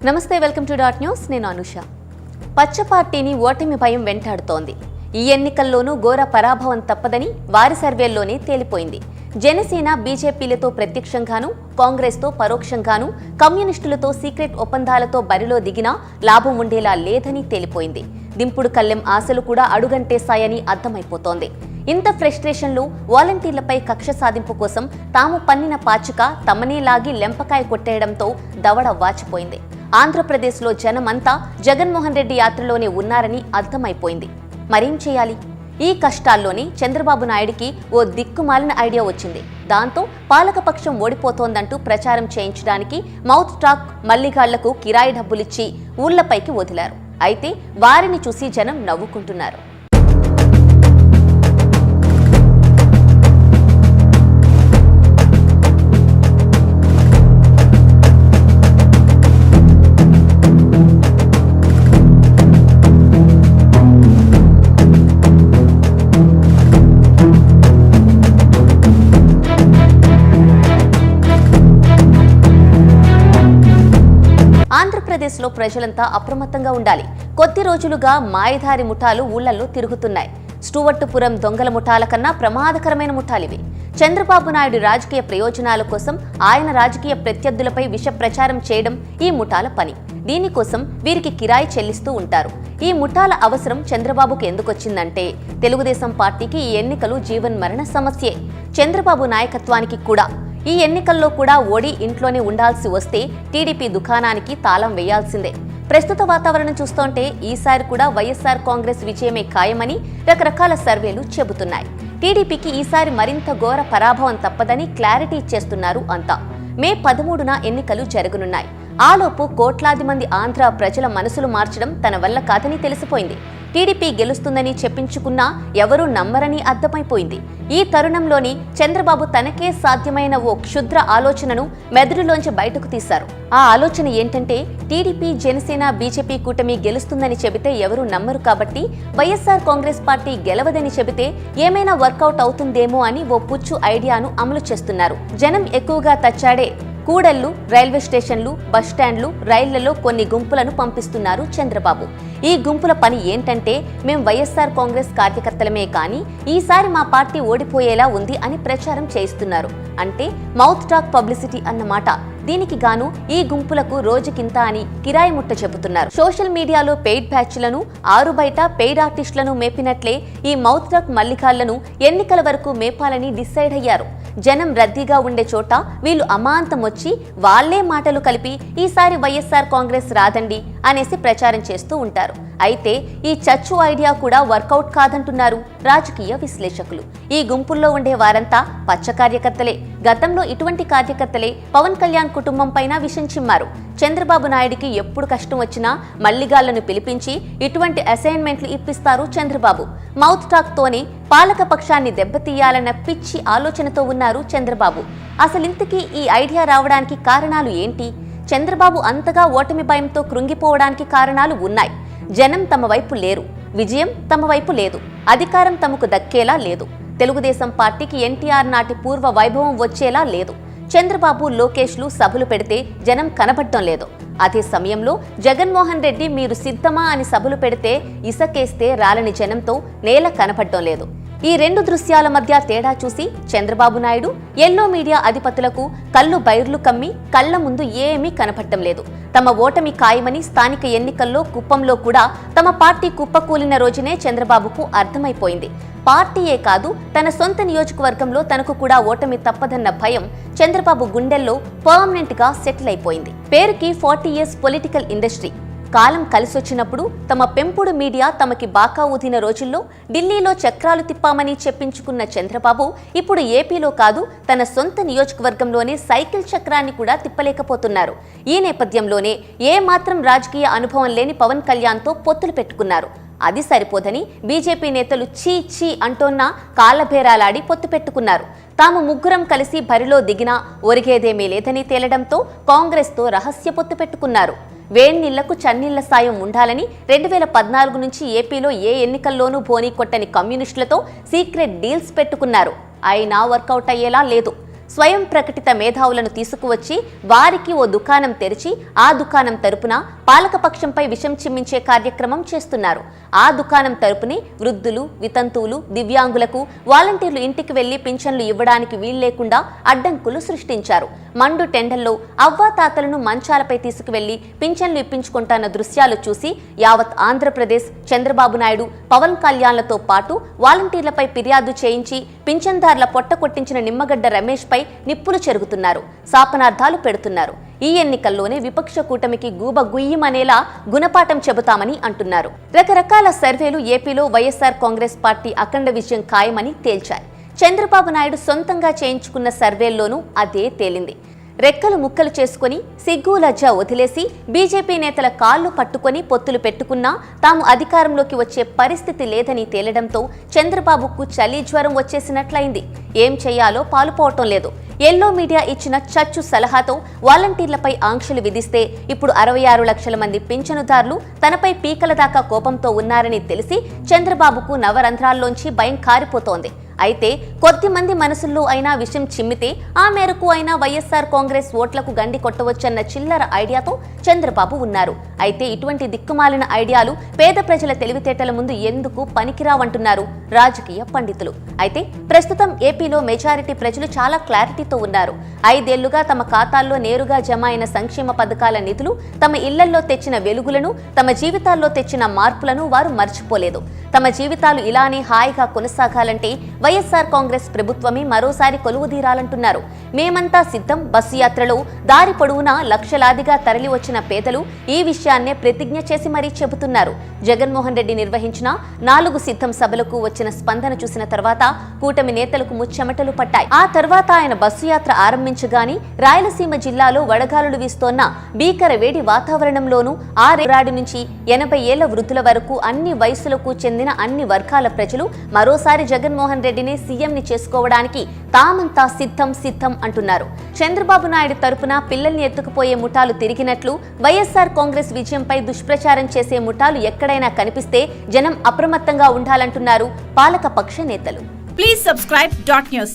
నమస్తే, welcome to dot news. నేను అనుష. పచ్చ పార్టీని ఓటమి భయం వెంటాడుతోంది. ఈ ఎన్నికల్లోనూ ఘోర పరాభవం తప్పదని వారి సర్వేల్లోనే తేలిపోయింది. జనసేన బీజేపీలతో ప్రత్యక్షంగానూ, కాంగ్రెస్తో పరోక్షంగానూ, కమ్యూనిస్టులతో సీక్రెట్ ఒప్పందాలతో బరిలో దిగినా లాభం ఉండేలా లేదని తేలిపోయింది. దింపుడు కల్లెం ఆశలు కూడా అడుగంటేశాయని అర్థమైపోతోంది. ఇంత ఫ్రస్ట్రేషన్లు, వాలంటీర్లపై కక్ష సాధింపు కోసం తాము పన్నిన పాచిక తమనే లాగి లెంపకాయ కొట్టేయడంతో దవడ వాచిపోయింది. ఆంధ్రప్రదేశ్లో జనమంతా జగన్మోహన్ రెడ్డి యాత్రలోనే ఉన్నారని అర్థమైపోయింది. మరేం చేయాలి? ఈ కష్టాల్లోనే చంద్రబాబు నాయుడికి ఓ దిక్కుమాలిన ఐడియా వచ్చింది. దాంతో పాలకపక్షం ఓడిపోతోందంటూ ప్రచారం చేయించడానికి మౌత్ టాక్ మల్లిగాళ్లకు కిరాయి డబ్బులిచ్చి ఊళ్లపైకి వదిలారు. అయితే వారిని చూసి జనం నవ్వుకుంటున్నారు. ఆంధ్రప్రదేశ్లో ప్రజలంతా అప్రమత్తంగా ఉండాలి. కొద్ది రోజులుగా మాయదారి ముఠాలు ఊళ్లలో తిరుగుతున్నాయి. స్టూవర్టుపురం దొంగల ముఠాల కన్నా ప్రమాదకరమైన ముఠాలివి. చంద్రబాబు నాయుడు రాజకీయ ప్రయోజనాల కోసం ఆయన రాజకీయ ప్రత్యర్థులపై విష ప్రచారం చేయడం ఈ ముఠాల పని. దీనికోసం వీరికి కిరాయి చెల్లిస్తూ ఉంటారు. ఈ ముఠాల అవసరం చంద్రబాబుకు ఎందుకొచ్చిందంటే, తెలుగుదేశం పార్టీకి ఈ ఎన్నికలు జీవన్మరణ సమస్యే. చంద్రబాబు నాయకత్వానికి కూడా. ఈ ఎన్నికల్లో కూడా ఓడి ఇంట్లోనే ఉండాల్సి వస్తే టీడీపీ దుకాణానికి తాళం వేయాల్సిందే. ప్రస్తుత వాతావరణం చూస్తుంటే ఈసారి కూడా వైఎస్ఆర్ కాంగ్రెస్ విజయమే ఖాయమని రకరకాల సర్వేలు చెబుతున్నాయి. టీడీపీకి ఈసారి మరింత ఘోర పరాభవం తప్పదని క్లారిటీ ఇచ్చేస్తున్నారు అంతా. మే 13న ఎన్నికలు జరగనున్నాయి. ఆలోపు కోట్లాది మంది ఆంధ్ర ప్రజల మనసులు మార్చడం తన వల్ల కాదని తెలిసిపోయింది. టీడీపీ గెలుస్తుందని చెప్పించుకున్నా ఎవరూ నమ్మరని అర్థమైపోయింది. ఈ తరుణంలోని చంద్రబాబు తనకే సాధ్యమైన ఓ క్షుద్ర ఆలోచనను మెదడులోంచి బయటకు తీశారు. ఆ ఆలోచన ఏంటంటే, టీడీపీ, జనసేన, బీజేపీ కూటమి గెలుస్తుందని చెబితే ఎవరూ నమ్మరు కాబట్టి వైఎస్ఆర్ కాంగ్రెస్ పార్టీ గెలవదని చెబితే ఏమైనా వర్కౌట్ అవుతుందేమో అని ఓ పుచ్చు ఐడియాను అమలు చేస్తున్నారు. జనం ఎక్కువగా తచ్చాడే కూడళ్లు, రైల్వే స్టేషన్లు, బస్టాండ్లు, రైళ్లలో కొన్ని గుంపులను పంపిస్తున్నారు చంద్రబాబు. ఈ గుంపుల పని ఏంటంటే, మేం వైఎస్ఆర్ కాంగ్రెస్ కార్యకర్తలమే కానీ ఈసారి మా పార్టీ ఓడిపోయేలా ఉంది అని ప్రచారం చేయిస్తున్నారు. అంటే మౌత్ టాక్ పబ్లిసిటీ అన్నమాట. దీనికి గాను ఈ గుంపులకు రోజుకింత అని కిరాయి ముట్ట చెబుతున్నారు. సోషల్ మీడియాలో పెయిడ్ బ్యాచ్లను, ఆరు బయట పెయిడ్ ఆర్టిస్టులను మేపినట్లే ఈ మౌత్ టాక్ మల్లికాళ్లను ఎన్నికల వరకు మేపాలని డిసైడ్ అయ్యారు. జనం రద్దీగా ఉండే చోట వీళ్ళు అమాంతం వచ్చి వాళ్లే మాటలు కలిపి ఈసారి వైఎస్ఆర్ కాంగ్రెస్ రాదండి అనేసి ప్రచారం చేస్తూ ఉంటారు. అయితే ఈ చచ్చు ఐడియా కూడా వర్కౌట్ కాదంటున్నారు రాజకీయ విశ్లేషకులు. ఈ గుంపుల్లో ఉండే వారంతా పచ్చ కార్యకర్తలే. గతంలో ఇటువంటి కార్యకర్తలే పవన్ కళ్యాణ్ కుటుంబం పైన విషం చిమ్మారు. చంద్రబాబు నాయుడికి ఎప్పుడు కష్టం వచ్చినా మల్లిగాళ్లను పిలిపించి ఇటువంటి అసైన్మెంట్లు ఇప్పిస్తారు చంద్రబాబు. మౌత్ టాక్ తోనే పాలక పక్షాన్ని దెబ్బతీయాలన్న పిచ్చి ఆలోచనతో ఉన్నారు చంద్రబాబు. అసలింతకీ ఈ ఐడియా రావడానికి కారణాలు ఏంటి? చంద్రబాబు అంతగా ఓటమి భయంతో కృంగిపోవడానికి కారణాలు ఉన్నాయి. జనం తమ వైపు లేరు, విజయం తమ వైపు లేదు, అధికారం తమకు దక్కేలా లేదు, తెలుగుదేశం పార్టీకి ఎన్టీఆర్ నాటి పూర్వ వైభవం వచ్చేలా లేదు. చంద్రబాబు, లోకేష్లు సభలు పెడితే జనం కనబడటం లేదు. అదే సమయంలో జగన్మోహన్ రెడ్డి మీరు సిద్ధమా అని సభలు పెడితే ఇసకేస్తే రాలని జనంతో నేల కనబడటం లేదు. ఈ రెండు దృశ్యాల మధ్య తేడా చూసి చంద్రబాబు నాయుడు, ఎల్లో మీడియా అధిపతులకు కళ్ళు బైర్లు కమ్మి కళ్ల ముందు ఏమీ కనపడటం లేదు. తమ ఓటమి ఖాయమని స్థానిక ఎన్నికల్లో కుప్పంలో కూడా తమ పార్టీ కుప్పకూలిన రోజునే చంద్రబాబుకు అర్థమైపోయింది. పార్టీయే కాదు, తన సొంత నియోజకవర్గంలో తనకు కూడా ఓటమి తప్పదన్న భయం చంద్రబాబు గుండెల్లో పర్మనెంట్ గా సెటిల్ అయిపోయింది. పేరుకి 40 years పొలిటికల్ ఇండస్ట్రీ. కాలం కలిసొచ్చినప్పుడు తమ పెంపుడు మీడియా తమకి బాకా ఊదిన రోజుల్లో ఢిల్లీలో చక్రాలు తిప్పామని చెప్పించుకున్న చంద్రబాబు ఇప్పుడు ఏపీలో కాదు, తన సొంత నియోజకవర్గంలోనే సైకిల్ చక్రాన్ని కూడా తిప్పలేకపోతున్నారు. ఈ నేపథ్యంలోనే ఏమాత్రం రాజకీయ అనుభవం లేని పవన్ కళ్యాణ్తో పొత్తులు పెట్టుకున్నారు. అది సరిపోదని బీజేపీ నేతలు చీ చీ అంటోన్నా కాళ్లబేరాలాడి పొత్తు పెట్టుకున్నారు. తాము ముగ్గురం కలిసి బరిలో దిగినా ఒరిగేదేమీ లేదని తేలడంతో కాంగ్రెస్తో రహస్య పొత్తు పెట్టుకున్నారు. వేణ్ణిళ్లకు చన్నీళ్ల సాయం ఉండాలని 2014 నుంచి ఏపీలో ఏ ఎన్నికల్లోనూ బోనీ కొట్టని కమ్యూనిస్టులతో సీక్రెట్ డీల్స్ పెట్టుకున్నారు. అయినా వర్కౌట్ అయ్యేలా లేదు. స్వయం ప్రకటిత మేధావులను తీసుకువచ్చి వారికి ఓ దుకాణం తెరిచి ఆ దుకాణం తరపున పాలకపక్షంపై విషం చిమ్మించే కార్యక్రమం చేస్తున్నారు. ఆ దుకాణం తరపుని వృద్ధులు, వితంతువులు, దివ్యాంగులకు వాలంటీర్లు ఇంటికి వెళ్లి పింఛన్లు ఇవ్వడానికి వీల్లేకుండా అడ్డంకులు సృష్టించారు. మండు టెండల్లో అవ్వాతాతలను మంచాలపై తీసుకువెళ్లి పింఛన్లు ఇప్పించుకుంటున్న దృశ్యాలు చూసి యావత్ ఆంధ్రప్రదేశ్ చంద్రబాబు నాయుడు, పవన్ కళ్యాణ్లతో పాటు వాలంటీర్లపై ఫిర్యాదు చేయించి పింఛన్దారుల పొట్ట కొట్టించిన నిమ్మగడ్డ రమేష్ పై నిప్పులు చెరుగుతున్నారు, శాపనార్థాలు పెడుతున్నారు. ఈ ఎన్నికల్లోనే విపక్ష కూటమికి గూబ గుయ్యమనేలా గుణపాఠం చెబుతామని అంటున్నారు. రకరకాల సర్వేలు ఏపీలో వైఎస్ఆర్ కాంగ్రెస్ పార్టీ అఖండ విజయం ఖాయమని తేల్చాయి. చంద్రబాబు నాయుడు సొంతంగా చేయించుకున్న సర్వేల్లోనూ అదే తేలింది. రెక్కలు ముక్కలు చేసుకుని సిగ్గు లజ్జ వదిలేసి బీజేపీ నేతల కాళ్లు పట్టుకుని పొత్తులు పెట్టుకున్నా తాము అధికారంలోకి వచ్చే పరిస్థితి లేదని తేలడంతో చంద్రబాబుకు చలి జ్వరం వచ్చేసినట్లయింది. ఏం చేయాలో పాలుపోవటం లేదు. ఎల్లో మీడియా ఇచ్చిన చచ్చు సలహాతో వాలంటీర్లపై ఆంక్షలు విధిస్తే ఇప్పుడు 66 లక్షల మంది పింఛనుదారులు తనపై పీకల దాకా కోపంతో ఉన్నారని తెలిసి చంద్రబాబుకు నవరంధ్రాల్లోంచి భయం కారిపోతోంది. అయితే కొద్దిమంది మనసుల్లో అయినా విషయం చిమ్మితే ఆ మేరకు అయినా వైఎస్ఆర్ కాంగ్రెస్ ఓట్లకు గండి కొట్టవచ్చన్న చిల్లర ఐడియాతో చంద్రబాబు ఉన్నారు. అయితే ఇటువంటి దిక్కుమాలిన ఐడియాలు పేద ప్రజల తెలివితేటల ముందు ఎందుకు పనికిరావంటున్నారు రాజకీయ పండితులు. అయితే ప్రస్తుతం ఏపీలో మెజారిటీ ప్రజలు చాలా క్లారిటీతో ఉన్నారు. 5 ఏళ్లుగా తమ ఖాతాల్లో నేరుగా జమ అయిన సంక్షేమ పథకాల నిధులు, తమ ఇళ్లల్లో తెచ్చిన వెలుగులను, తమ జీవితాల్లో తెచ్చిన మార్పులను వారు మర్చిపోలేదు. తమ జీవితాలు ఇలానే హాయిగా కొనసాగాలంటే వైఎస్ఆర్ కాంగ్రెస్ ప్రభుత్వమే మరోసారి కొలువుదీరాలంటున్నారు. మేమంతా సిద్ధం బస్సు యాత్రలో దారి పొడవునా లక్షలాదిగా తరలి వచ్చిన పేదలు ఈ విషయాన్నే ప్రతిజ్ఞ చేసి మరీ చెబుతున్నారు. జగన్మోహన్ రెడ్డి నిర్వహించిన 4 సిద్ధం సభలకు వచ్చిన స్పందన చూసిన తర్వాత కూటమి నేతలకు ముచ్చెమటలు పట్టాయి. ఆ తర్వాత ఆయన బస్సు యాత్ర ఆరంభించగానే రాయలసీమ జిల్లాలో వడగాలులు వీస్తోన్న భీకర వేడి వాతావరణంలోనూ 6 నుంచి 80 ఏళ్ల వృద్ధుల వరకు అన్ని వయసులకు చెందిన అన్ని వర్గాల ప్రజలు మరోసారి జగన్మోహన్ రెడ్డిని సీఎంని చేసుకోవడానికి తామంతా సిద్ధం సిద్ధం అంటున్నారు. చంద్రబాబు నాయుడు తరపున పిల్లల్ని ఎత్తుకుపోయే ముఠాలు తిరిగినట్లు వైఎస్ఆర్ కాంగ్రెస్ విజయంపై దుష్ప్రచారం చేసే ముఠాలు ఎక్కడైనా కనిపిస్తే జనం అప్రమత్తంగా ఉండాలంటున్నారు పాలకపక్ష నేతలు. Please subscribe .news.